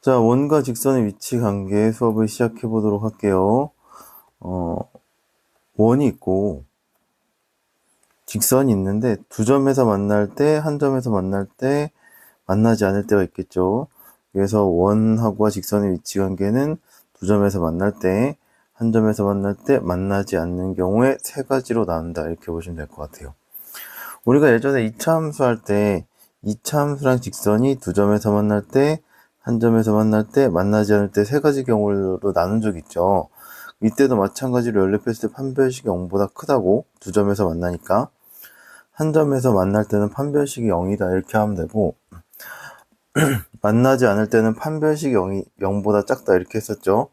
자, 원과 직선의 위치 관계 수업을 시작해 보도록 할게요. 원이 있고 직선이 있는데 두 점에서 만날 때, 한 점에서 만날 때, 만나지 않을 때가 있겠죠. 그래서 원하고 직선의 위치 관계는 두 점에서 만날 때, 한 점에서 만날 때, 만나지 않는 경우에 세 가지로 나눈다. 이렇게 보시면 될 것 같아요. 우리가 예전에 이차 함수 할 때 이차 함수랑 직선이 두 점에서 만날 때, 한 점에서 만날 때, 만나지 않을 때 세 가지 경우로 나눈 적 있죠. 이때도 마찬가지로 연립했을 때 판별식이 0보다 크다고, 두 점에서 만나니까. 한 점에서 만날 때는 판별식이 0이다 이렇게 하면 되고, 만나지 않을 때는 판별식이 0보다 작다 이렇게 했었죠.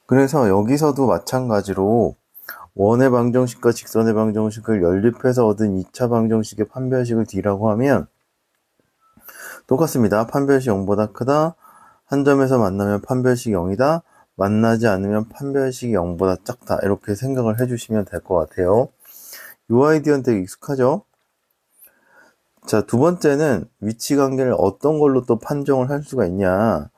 그래서 여기서도 마찬가지로 원의 방정식과 직선의 방정식을 연립해서 얻은 2차 방정식의 판별식을 D라고 하면 똑같습니다. 판별식 0보다 크다. 한 점에서 만나면 판별식이 0이다. 만나지 않으면 판별식이 0보다 작다. 이렇게 생각을 해주시면 될 것 같아요. 이 아이디어는 되게 익숙하죠? 자, 두 번째는 위치 관계를 어떤 걸로 또 판정을 할 수가 있냐.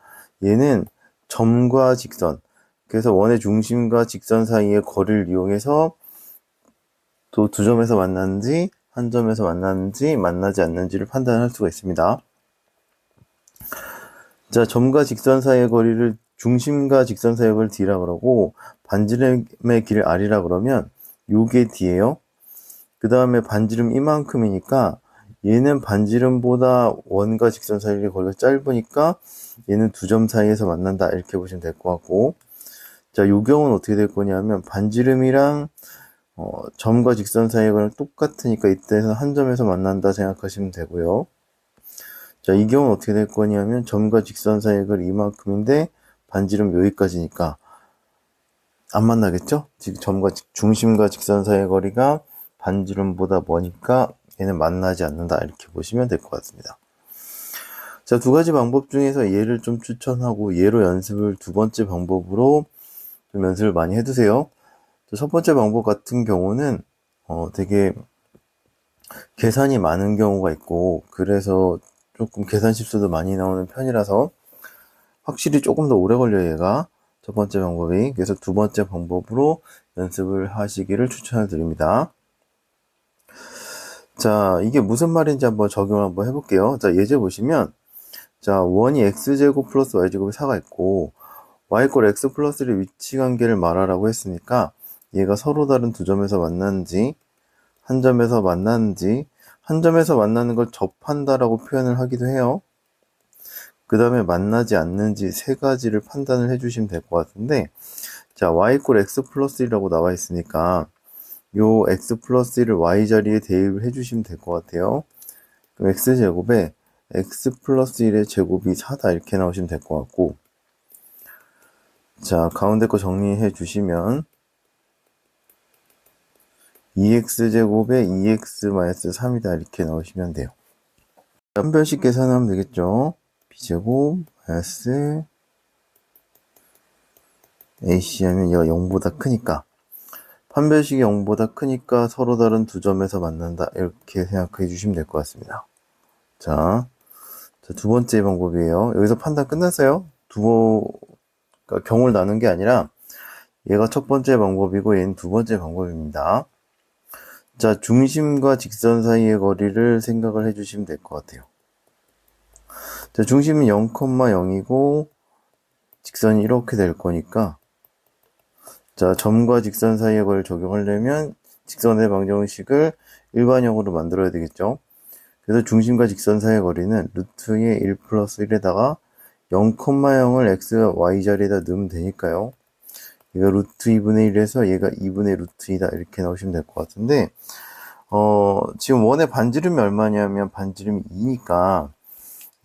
얘는 점과 직선. 그래서 원의 중심과 직선 사이의 거리를 이용해서 또 두 점에서 만났는지, 한 점에서 만났는지, 만나지 않는지를 판단할 수가 있습니다. 자, 점과 직선 사이의 거리를 중심과 직선 사이의 거리를 D라 그러고, 반지름의 길 R이라 그러면 요게 D예요. 그 다음에 반지름 이만큼이니까 얘는 반지름보다 원과 직선 사이의 거리가 짧으니까 얘는 두 점 사이에서 만난다 이렇게 보시면 될 것 같고, 자, 요 경우는 어떻게 될 거냐면 반지름이랑 점과 직선 사이의 거리가 똑같으니까 이때는 한 점에서 만난다 생각하시면 되고요. 자, 이 경우는 어떻게 될 거냐면 점과 직선 사이의 거리 이만큼인데 반지름 여기까지니까 안 만나겠죠? 지금 중심과 직선 사이의 거리가 반지름보다 머니까 얘는 만나지 않는다 이렇게 보시면 될 것 같습니다. 자, 두 가지 방법 중에서 얘를 좀 추천하고 얘로 연습을 두 번째 방법으로 좀 연습을 많이 해두세요. 첫 번째 방법 같은 경우는 되게 계산이 많은 경우가 있고 그래서 조금 계산 실수도 많이 나오는 편이라서 확실히 조금 더 오래 걸려요, 얘가. 첫 번째 방법이. 그래서 두 번째 방법으로 연습을 하시기를 추천을 드립니다. 자, 이게 무슨 말인지 한번 적용을 한번 해볼게요. 자, 예제 보시면, 자, 원이 x제곱 플러스 y제곱이 4가 있고, y꼴 x 플러스 1의 위치 관계를 말하라고 했으니까, 얘가 서로 다른 두 점에서 만났는지, 한 점에서 만났는지, 한 점에서 만나는 걸 접한다라고 표현을 하기도 해요. 그 다음에 만나지 않는지 세 가지를 판단을 해주시면 될 것 같은데, 자, y x 플러스 1이라고 나와 있으니까 요 x 플러스 1을 y 자리에 대입을 해주시면 될 것 같아요. 그럼 x제곱에 x 플러스 1의 제곱이 4다 이렇게 나오시면 될 것 같고, 자, 가운데 거 정리해 주시면 2x제곱에 2x-3이다 이렇게 나오시면 돼요. 판별식 계산하면 되겠죠. b제곱 마이너스 ac 하면 얘가 0보다 크니까, 판별식이 0보다 크니까 서로 다른 두 점에서 만난다 이렇게 생각해 주시면 될 것 같습니다. 자, 두 번째 방법이에요. 여기서 판단 끝났어요. 그러니까 경우를 나눈 게 아니라 얘가 첫 번째 방법이고 얘는 두 번째 방법입니다. 자, 중심과 직선 사이의 거리를 생각을 해주시면 될 것 같아요. 자, 중심은 0,0이고 직선이 이렇게 될 거니까, 자, 점과 직선 사이의 거리를 적용하려면 직선의 방정식을 일반형으로 만들어야 되겠죠. 그래서 중심과 직선 사이의 거리는 루트의 1 플러스 1에다가 0,0을 x, y 자리에다 넣으면 되니까요. 얘가 루트 2분의 1에서 얘가 2분의 루트 2다 이렇게 나오시면 될 것 같은데, 지금 원의 반지름이 얼마냐면 반지름이 2니까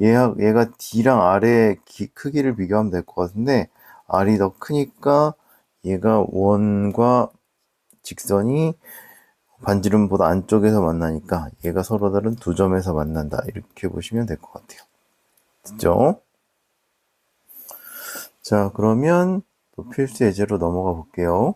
얘가 D랑 R의 크기를 비교하면 될 것 같은데, R이 더 크니까 얘가 원과 직선이 반지름보다 안쪽에서 만나니까 얘가 서로 다른 두 점에서 만난다 이렇게 보시면 될 것 같아요. 됐죠? 자, 그러면 또 필수 예제로 넘어가 볼게요.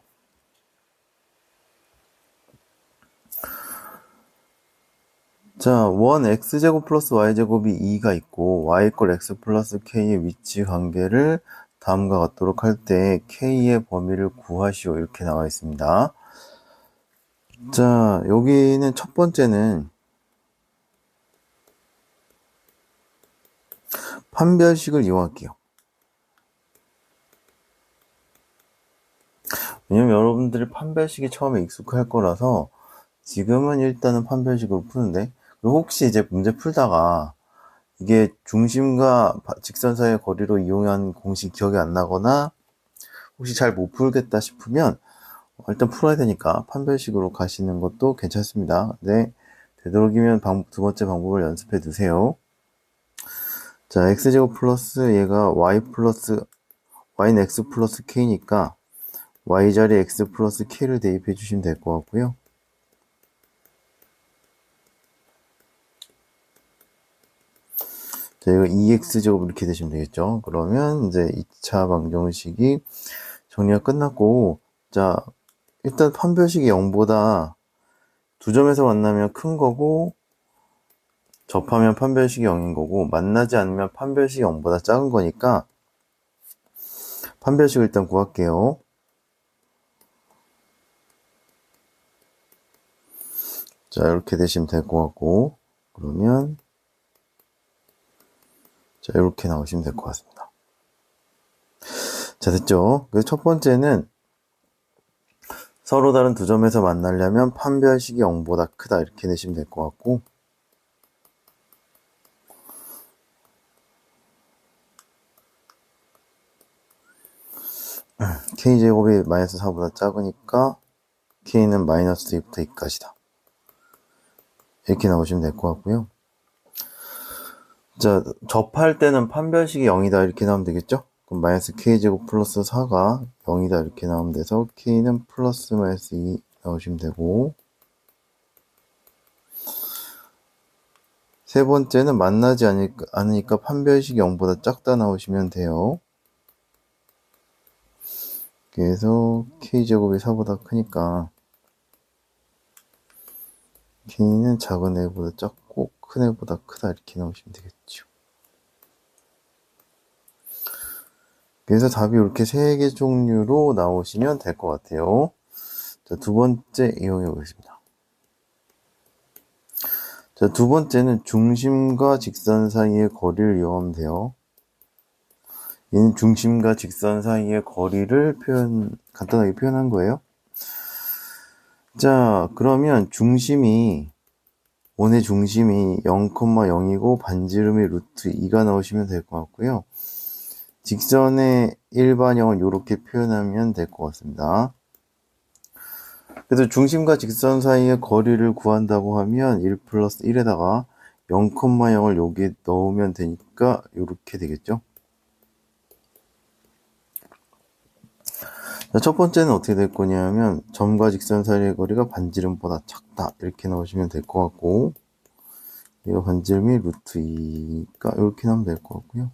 자, 원 x제곱 플러스 y제곱이 2가 있고 y 꼴 x 플러스 k의 위치 관계를 다음과 같도록 할 때 k의 범위를 구하시오 이렇게 나와 있습니다. 자, 여기는 첫 번째는 판별식을 이용할게요. 왜냐면 여러분들이 판별식이 처음에 익숙할 거라서 지금은 일단은 판별식으로 푸는데, 그리고 혹시 이제 문제 풀다가 이게 중심과 직선 사이의 거리로 이용한 공식 기억이 안 나거나 혹시 잘 못 풀겠다 싶으면 일단 풀어야 되니까 판별식으로 가시는 것도 괜찮습니다. 네, 되도록이면 두 번째 방법을 연습해 두세요. 자, x제곱 플러스 얘가 y는 x 플러스 k니까 y 자리에 x 플러스 k를 대입해 주시면 될 것 같고요. 자, 이거 2x제곱 이렇게 되시면 되겠죠. 그러면 이제 2차 방정식이 정리가 끝났고, 자, 일단 판별식이 0보다 두 점에서 만나면 큰 거고, 접하면 판별식이 0인 거고, 만나지 않으면 판별식이 0보다 작은 거니까 판별식을 일단 구할게요. 자, 이렇게 되시면 될 것 같고, 그러면 자, 이렇게 나오시면 될 것 같습니다. 자, 됐죠? 그래서 첫 번째는 서로 다른 두 점에서 만나려면 판별식이 0보다 크다 이렇게 내시면 될 것 같고, k제곱이 마이너스 4보다 작으니까 k는 마이너스 2부터 2까지다 이렇게 나오시면 될 것 같고요. 자, 접할 때는 판별식이 0이다 이렇게 나오면 되겠죠? 그럼 마이너스 k제곱 플러스 4가 0이다 이렇게 나오면 돼서 k는 플러스 마이너스 2 나오시면 되고, 세 번째는 만나지 않으니까 판별식이 0보다 작다 나오시면 돼요. 그래서 k제곱이 4보다 크니까 k는 작은 애보다 작고 큰 애보다 크다 이렇게 나오시면 되겠죠. 그래서 답이 이렇게 3개 종류로 나오시면 될 것 같아요. 자, 두 번째 이용해 보겠습니다. 자, 두 번째는 중심과 직선 사이의 거리를 이용하면 돼요. 얘는 중심과 직선 사이의 거리를 간단하게 표현한 거예요. 자, 그러면 원의 중심이 0,0이고 반지름이 루트 2가 나오시면 될 것 같고요. 직선의 일반형은 이렇게 표현하면 될 것 같습니다. 그래서 중심과 직선 사이의 거리를 구한다고 하면 1 플러스 1에다가 0,0을 여기 넣으면 되니까 이렇게 되겠죠. 자, 첫 번째는 어떻게 될 거냐면 점과 직선 사이의 거리가 반지름보다 작다 이렇게 나오시면 될 것 같고, 이거 반지름이 루트 2니까 이렇게 나오면 될 것 같고요.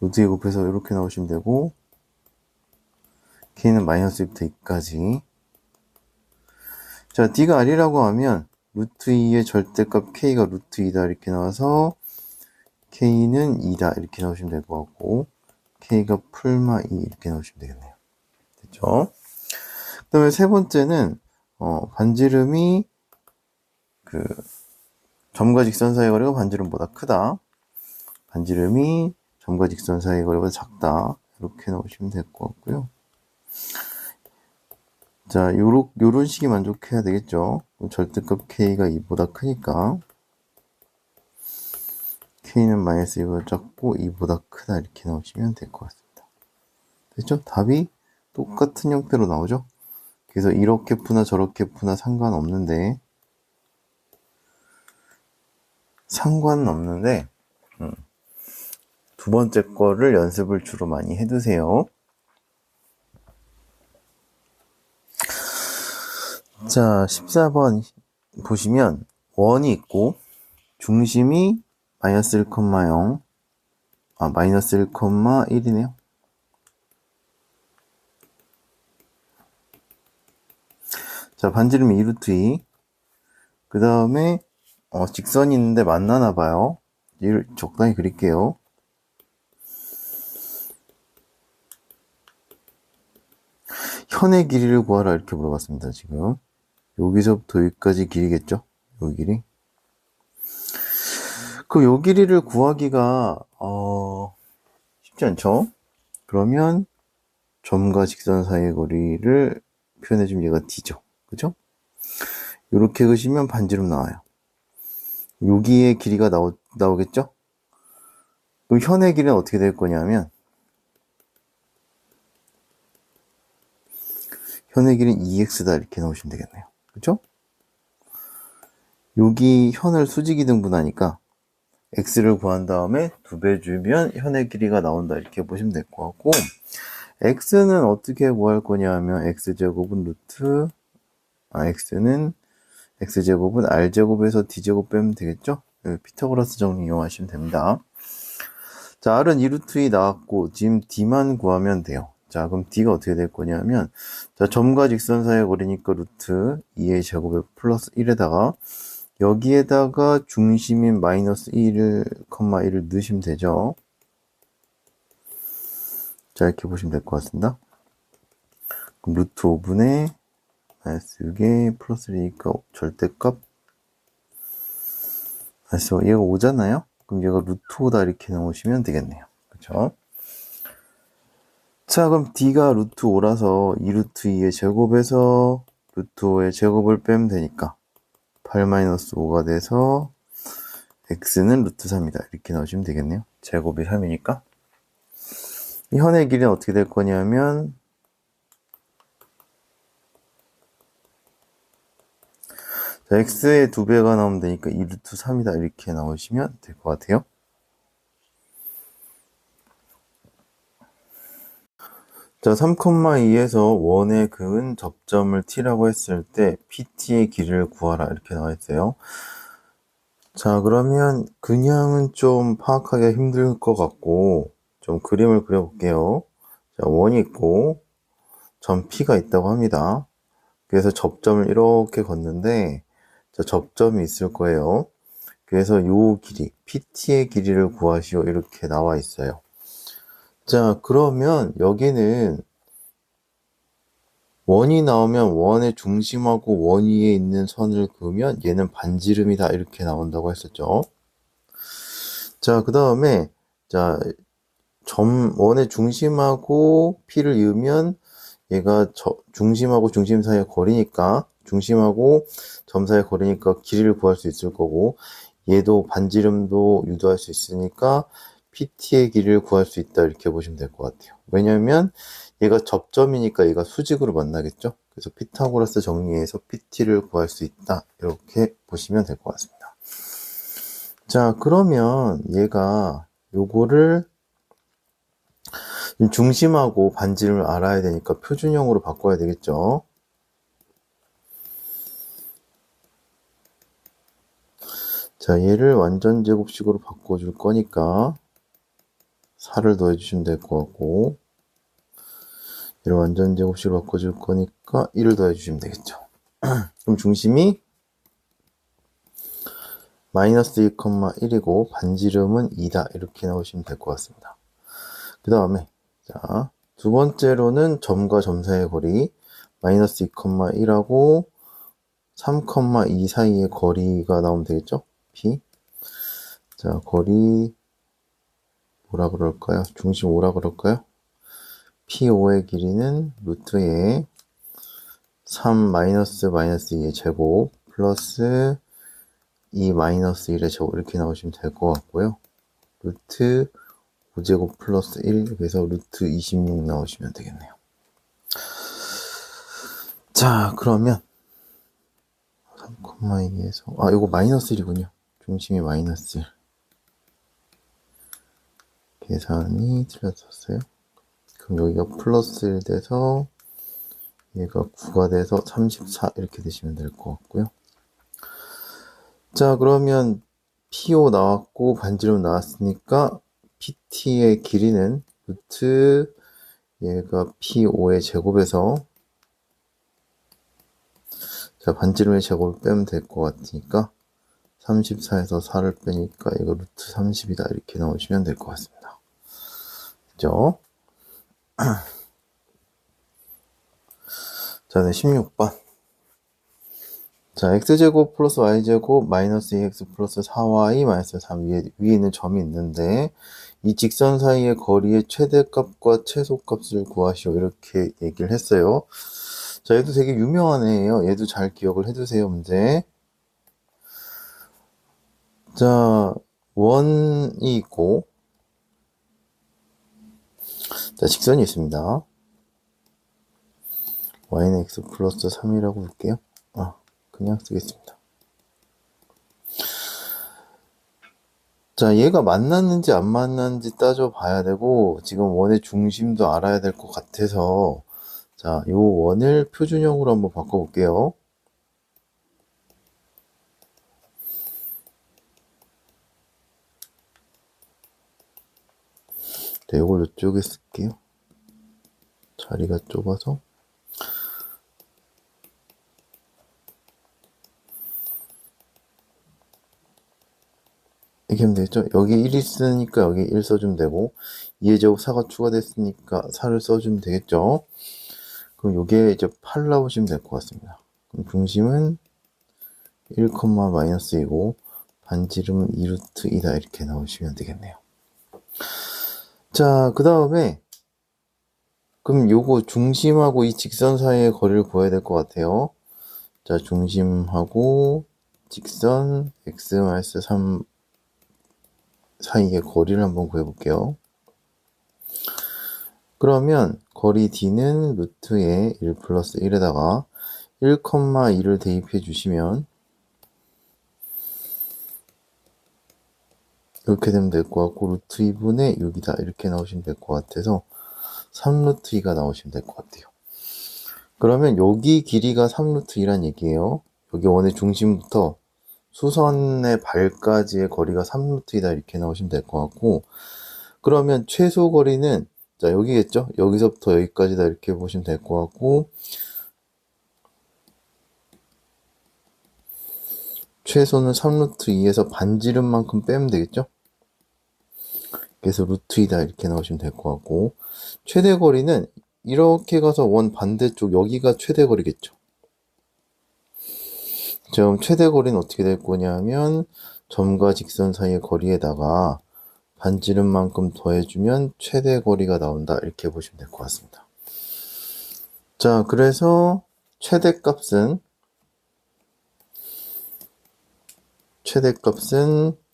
루트 2 곱해서 이렇게 나오시면 되고, k는 마이너스 2부터 2까지. 자, d가 r이라고 하면 루트 2의 절대값 k가 루트 2다 이렇게 나와서 k는 2다 이렇게 나오시면 될 것 같고, k가 풀마 2 이렇게 나오시면 되겠네요. 됐죠? 그 다음에 세 번째는 반지름이 점과 직선 사이의 거리가 반지름보다 크다. 반지름이 점과 직선 사이의 거리보다 작다. 이렇게 나오시면 될 것 같고요. 자, 요런 식이 만족해야 되겠죠. 절대값 k가 2보다 크니까 k는 마이너스 2보다 작고 2보다 크다 이렇게 나오시면 될 것 같습니다. 됐죠? 답이 똑같은 형태로 나오죠. 그래서 이렇게 푸나 저렇게 푸나 상관은 없는데 두 번째 거를 연습을 주로 많이 해두세요. 자, 14번 보시면 원이 있고 중심이 마이너스 1,0, 마이너스 1,1이네요. 자, 반지름이 2루트 2, 그 다음에 직선이 있는데 만나나 봐요. 이를 적당히 그릴게요. 현의 길이를 구하라 이렇게 물어봤습니다. 지금 여기서부터 여기까지 길이겠죠? 요 길이. 그 요 길이를 구하기가 쉽지 않죠? 그러면 점과 직선 사이의 거리를 표현해주면 얘가 D죠. 그죠? 이렇게 그시면 반지름 나와요. 여기에 길이가 나오겠죠? 그럼 현의 길이는 어떻게 될 거냐면 현의 길이는 2x다 이렇게 넣으시면 되겠네요. 그죠? 여기 현을 수직이 등분하니까 x를 구한 다음에 2배 주면 현의 길이가 나온다 이렇게 보시면 될 것 같고, x는 어떻게 구할 거냐면 x제곱은 x는 x제곱은 r제곱에서 d제곱 빼면 되겠죠? 피타고라스 정리 이용하시면 됩니다. 자, r은 2루트 2 나왔고 지금 d만 구하면 돼요. 자, 그럼 d가 어떻게 될 거냐면, 자, 점과 직선 사이의 거리니까 루트 2의 제곱에 플러스 1에다가 여기에다가 중심인 마이너스 1,1을 넣으시면 되죠. 자, 이렇게 보시면 될 것 같습니다. 그럼 루트 5분의 마이너스 6에 플러스 1이니까 절대값 그래서 얘가 5잖아요. 그럼 얘가 루트 5다 이렇게 나오시면 되겠네요. 그렇죠? 자, 그럼 d가 루트 5라서 2루트 2의 제곱에서 루트 5의 제곱을 빼면 되니까 8-5가 돼서 x는 루트 3이다 이렇게 나오시면 되겠네요. 제곱이 3이니까. 이 현의 길이는 어떻게 될 거냐면 자, x의 2배가 나오면 되니까 2루트 3이다 이렇게 나오시면 될 것 같아요. 자, 3,2에서 원에 그은 접점을 t라고 했을 때 pt의 길이를 구하라 이렇게 나와 있어요. 자, 그러면 그냥은 좀 파악하기가 힘들 것 같고 좀 그림을 그려볼게요. 자, 원이 있고 점 P가 있다고 합니다. 그래서 접점을 이렇게 걷는데 자, 접점이 있을 거예요. 그래서 요 길이, PT의 길이를 구하시오 이렇게 나와 있어요. 자, 그러면 여기는 원이 나오면 원의 중심하고 원 위에 있는 선을 그으면 얘는 반지름이다 이렇게 나온다고 했었죠. 자, 그 다음에 자, 원의 중심하고 P를 이으면 얘가 중심하고 중심 사이의 거리니까 중심하고 점 사이의 거리니까 길이를 구할 수 있을 거고, 얘도 반지름도 유도할 수 있으니까 PT의 길이를 구할 수 있다 이렇게 보시면 될 것 같아요. 왜냐면 얘가 접점이니까 얘가 수직으로 만나겠죠. 그래서 피타고라스 정리해서 PT를 구할 수 있다 이렇게 보시면 될 것 같습니다. 자, 그러면 얘가 요거를 중심하고 반지름을 알아야 되니까 표준형으로 바꿔야 되겠죠. 자, 얘를 완전 제곱식으로 바꿔줄 거니까 4를 더해주시면 될 것 같고, 얘를 완전 제곱식으로 바꿔줄 거니까 1을 더해주시면 되겠죠. 그럼 중심이 마이너스 1,1이고 반지름은 2다 이렇게 나오시면 될 것 같습니다. 그 다음에 자, 두 번째로는 점과 점 사이의 거리 마이너스 2,1하고 3,2 사이의 거리가 나오면 되겠죠? P. 자, 거리 뭐라 그럴까요? 중심 5라 그럴까요? P5의 길이는 루트에 3 마이너스 2의 제곱 플러스 2 마이너스 1의 제곱 이렇게 나오시면 될 것 같고요. 루트 5제곱 플러스 1 그래서 루트 26 나오시면 되겠네요. 자, 그러면 3,2에서 이거 마이너스 1이군요. 중심이 마이너스 1. 계산이 틀렸었어요. 그럼 여기가 플러스 1 돼서 얘가 9가 돼서 34 이렇게 되시면 될 것 같고요. 자, 그러면 P5 나왔고 반지름 나왔으니까 PT의 길이는 루트 얘가 P5의 제곱에서 자, 반지름의 제곱을 빼면 될 것 같으니까 34에서 4를 빼니까 이거 루트 30이다 이렇게 나오시면 될 것 같습니다. 그죠? 자, 네, 16번. 자, x제곱 플러스 y제곱 마이너스 2x 플러스 4y 마이너스 3 위에 있는 점이 있는데 이 직선 사이의 거리의 최대값과 최소값을 구하시오 이렇게 얘기를 했어요. 자, 얘도 되게 유명한 애예요. 얘도 잘 기억을 해두세요, 문제. 자, 원이 있고, 자, 직선이 있습니다. y는 x 플러스 3이라고 볼게요. 그냥 쓰겠습니다. 자, 얘가 만났는지 안 만났는지 따져봐야 되고, 지금 원의 중심도 알아야 될 것 같아서, 자, 요 원을 표준형으로 한번 바꿔볼게요. 자, 요걸 이쪽에 쓸게요. 자리가 좁아서. 이렇게 하면 되겠죠? 여기 1이 있으니까 여기 1 써주면 되고, 2의 제곱 4가 추가됐으니까 4를 써주면 되겠죠? 그럼 요게 이제 8 나오시면 될 것 같습니다. 그럼 중심은 1, 마이너스 2고, 반지름은 2루트 2다 이렇게 나오시면 되겠네요. 자, 그 다음에 그럼 요거 중심하고 이 직선 사이의 거리를 구해야 될 것 같아요. 자, 중심하고 직선 x-3 사이의 거리를 한번 구해볼게요. 그러면 거리 d는 루트에 1 플러스 1에다가 1,2를 대입해 주시면 이렇게 되면 될 것 같고 루트 2분의 6이다 이렇게 나오시면 될 것 같아서 3루트 2가 나오시면 될 것 같아요. 그러면 여기 길이가 3루트 2란 얘기예요. 여기 원의 중심부터 수선의 발까지의 거리가 3루트 2다 이렇게 나오시면 될 것 같고 그러면 최소 거리는 자 여기겠죠? 여기서부터 여기까지다 이렇게 보시면 될 것 같고 최소는 3루트 2에서 반지름만큼 빼면 되겠죠? 그래서 루트 2다 이렇게 나오시면 될 것 같고 최대 거리는 이렇게 가서 원 반대쪽 여기가 최대 거리겠죠. 그럼 최대 거리는 어떻게 될 거냐면 점과 직선 사이의 거리에다가 반지름만큼 더해주면 최대 거리가 나온다 이렇게 보시면 될 것 같습니다. 자, 그래서 최대값은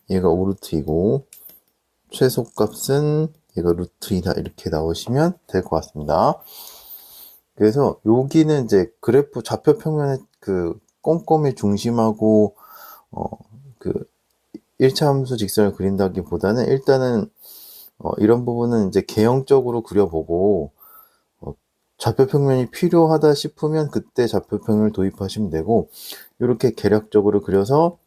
얘가 5루트이고 최소값은 얘가 루트 2다 이렇게 나오시면 될 것 같습니다. 그래서 여기는 이제 그래프 좌표 평면의 그 꼼꼼히 중심하고 그 1차 함수 직선을 그린다기보다는 일단은 이런 부분은 이제 개형적으로 그려보고 좌표 평면이 필요하다 싶으면 그때 좌표 평면을 도입하시면 되고 이렇게 개략적으로 그려서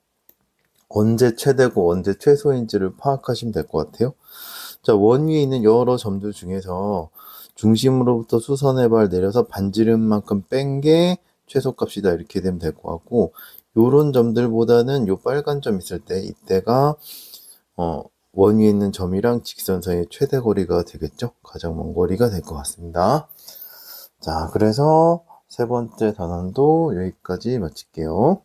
언제 최대고 언제 최소인지를 파악하시면 될 것 같아요. 자, 원 위에 있는 여러 점들 중에서 중심으로부터 수선의 발 내려서 반지름만큼 뺀 게 최소값이다 이렇게 되면 될 것 같고 요런 점들보다는 요 빨간 점 있을 때 이때가 원 위에 있는 점이랑 직선 사이의 최대 거리가 되겠죠. 가장 먼 거리가 될 것 같습니다. 자, 그래서 세 번째 단원도 여기까지 마칠게요.